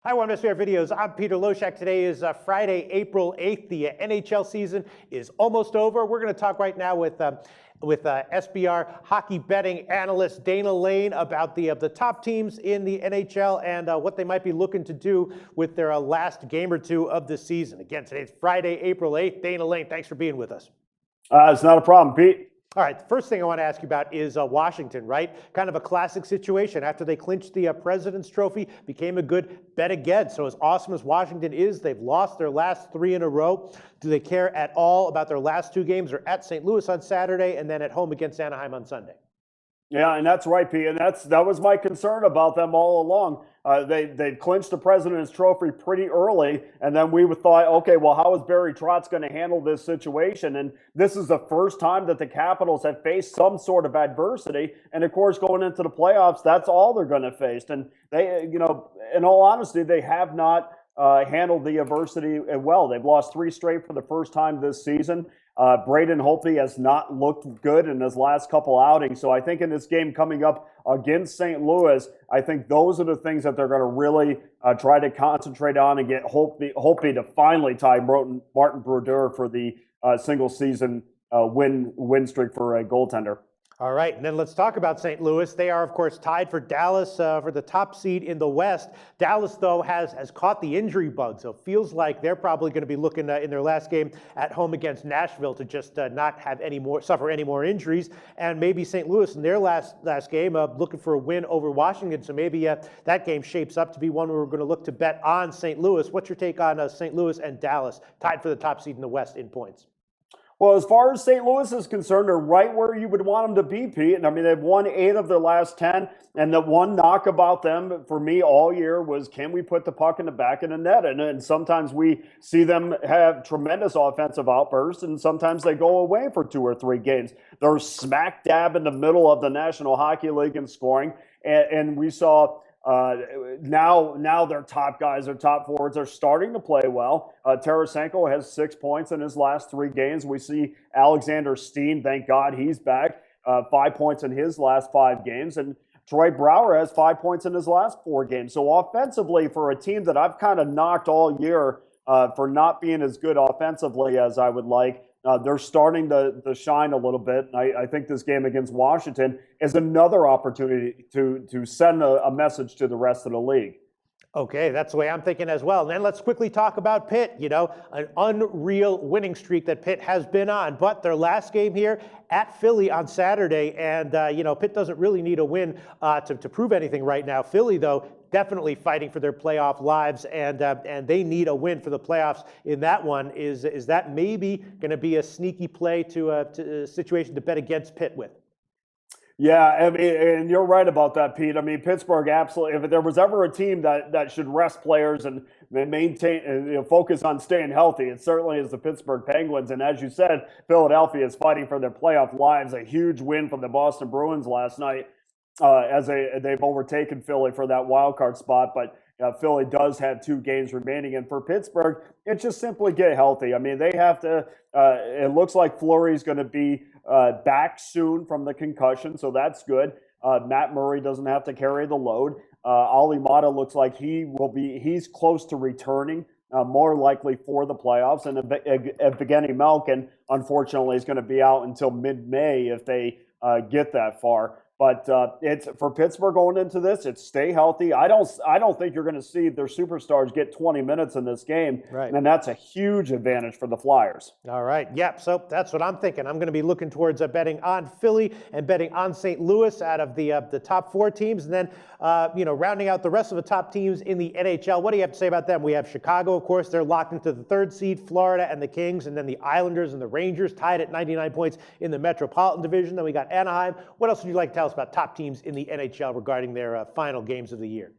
Hi, one of our videos. I'm Peter Loshak. Today is Friday, April 8th. The NHL season is almost over. We're going to talk right now with SBR hockey betting analyst Dana Lane about the top teams in the NHL and what they might be looking to do with their last game or two of the season. Again, today's Friday, April 8th. Dana Lane, thanks for being with us. It's not a problem, Pete. All right, the first thing I want to ask you about is Washington, right? Kind of a classic situation. After they clinched the President's Trophy, became a good bet again. So as awesome as Washington is, they've lost their last three in a row. Do they care at all about their last two games? They're at St. Louis on Saturday and then at home against Anaheim on Sunday. Yeah, and that's right, Pete. And that was my concern about them all along. They clinched the President's Trophy pretty early, and then we thought, okay, well, how is Barry Trotz going to handle this situation? And this is the first time that the Capitals have faced some sort of adversity. And of course, going into the playoffs, that's all they're going to face. And they, in all honesty, they have not handled the adversity well. They've lost three straight for the first time this season. Braden Holtby has not looked good in his last couple outings. So I think in this game coming up against St. Louis, I think those are the things that they're going to really try to concentrate on and get Holtby to finally tie Martin Brodeur for the single season win streak for a goaltender. All right, and then let's talk about St. Louis. They are, of course, tied for Dallas for the top seed in the West. Dallas, though, has caught the injury bug, so it feels like they're probably going to be looking in their last game at home against Nashville to just not have suffer any more injuries. And maybe St. Louis in their last game looking for a win over Washington. So maybe that game shapes up to be one where we're going to look to bet on St. Louis. What's your take on St. Louis and Dallas tied for the top seed in the West in points? Well, as far as St. Louis is concerned, they're right where you would want them to be, Pete. And I mean, they've won 8 of their last 10. And the one knock about them for me all year was, can we put the puck in the back of the net? And sometimes we see them have tremendous offensive outbursts, and sometimes they go away for 2 or 3 games. They're smack dab in the middle of the National Hockey League in scoring. And we saw now their top guys, their top forwards are starting to play well. Tarasenko has 6 points in his last 3 games. We see Alexander Steen, thank God he's back, 5 points in his last 5 games. And Troy Brouwer has 5 points in his last 4 games. So offensively, for a team that I've kind of knocked all year for not being as good offensively as I would like, they're starting to shine a little bit. I think this game against Washington is another opportunity to send a message to the rest of the league. Okay, that's the way I'm thinking as well. And then let's quickly talk about Pitt. An unreal winning streak that Pitt has been on. But their last game here at Philly on Saturday, and Pitt doesn't really need a win to prove anything right now. Philly, though, definitely fighting for their playoff lives, and they need a win for the playoffs in that one. Is that maybe going to be a sneaky play to a situation to bet against Pitt with? Yeah, and you're right about that, Pete. I mean, Pittsburgh absolutely. If there was ever a team that should rest players and maintain and focus on staying healthy, it certainly is the Pittsburgh Penguins. And as you said, Philadelphia is fighting for their playoff lives. A huge win from the Boston Bruins last night, as they've overtaken Philly for that wild card spot. But Philly does have 2 games remaining, and for Pittsburgh, it's just simply get healthy. I mean, they have to. It looks like Fleury's going to be back soon from the concussion, so that's good. Matt Murray doesn't have to carry the load. Ali Mata looks like he's close to returning, more likely for the playoffs. And Evgeny Malkin, unfortunately, is going to be out until mid-May if they get that far. But it's for Pittsburgh going into this. It's stay healthy. I don't think you're going to see their superstars get 20 minutes in this game, right? And that's a huge advantage for the Flyers. All right. Yep. So that's what I'm thinking. I'm going to be looking towards betting on Philly and betting on St. Louis out of the top 4 teams, and then rounding out the rest of the top teams in the NHL. What do you have to say about them? We have Chicago, of course. They're locked into the 3rd seed. Florida and the Kings, and then the Islanders and the Rangers tied at 99 points in the Metropolitan Division. Then we got Anaheim. What else would you like to tell us about top teams in the NHL regarding their final games of the year?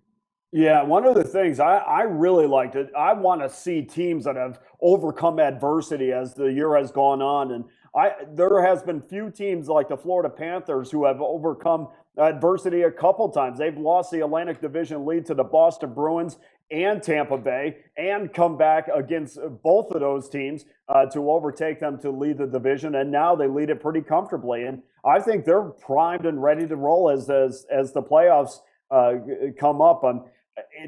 Yeah, one of the things I really liked it. I want to see teams that have overcome adversity as the year has gone on, and there has been few teams like the Florida Panthers who have overcome adversity a couple times. They've lost the Atlantic Division lead to the Boston Bruins and Tampa Bay, and come back against both of those teams to overtake them to lead the division, and now they lead it pretty comfortably. And I think they're primed and ready to roll as the playoffs come up.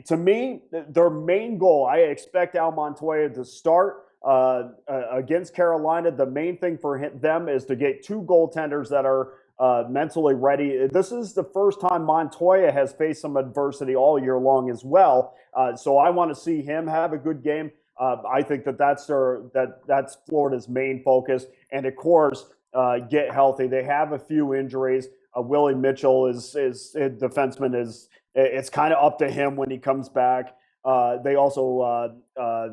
To me, their main goal, I expect Al Montoya to start against Carolina. The main thing for them is to get two goaltenders that are mentally ready. This is the first time Montoya has faced some adversity all year long as well. So I want to see him have a good game. I think that's Florida's main focus, and of course, get healthy. They have a few injuries. Willie Mitchell is defenseman is. It's kind of up to him when he comes back. They also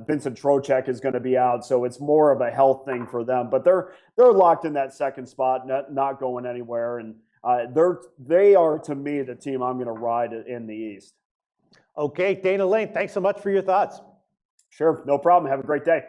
Vincent Trocheck is going to be out, so it's more of a health thing for them. But they're locked in that second spot, not going anywhere, and they are to me the team I'm going to ride in the East. Okay, Dana Lane, thanks so much for your thoughts. Sure, no problem. Have a great day.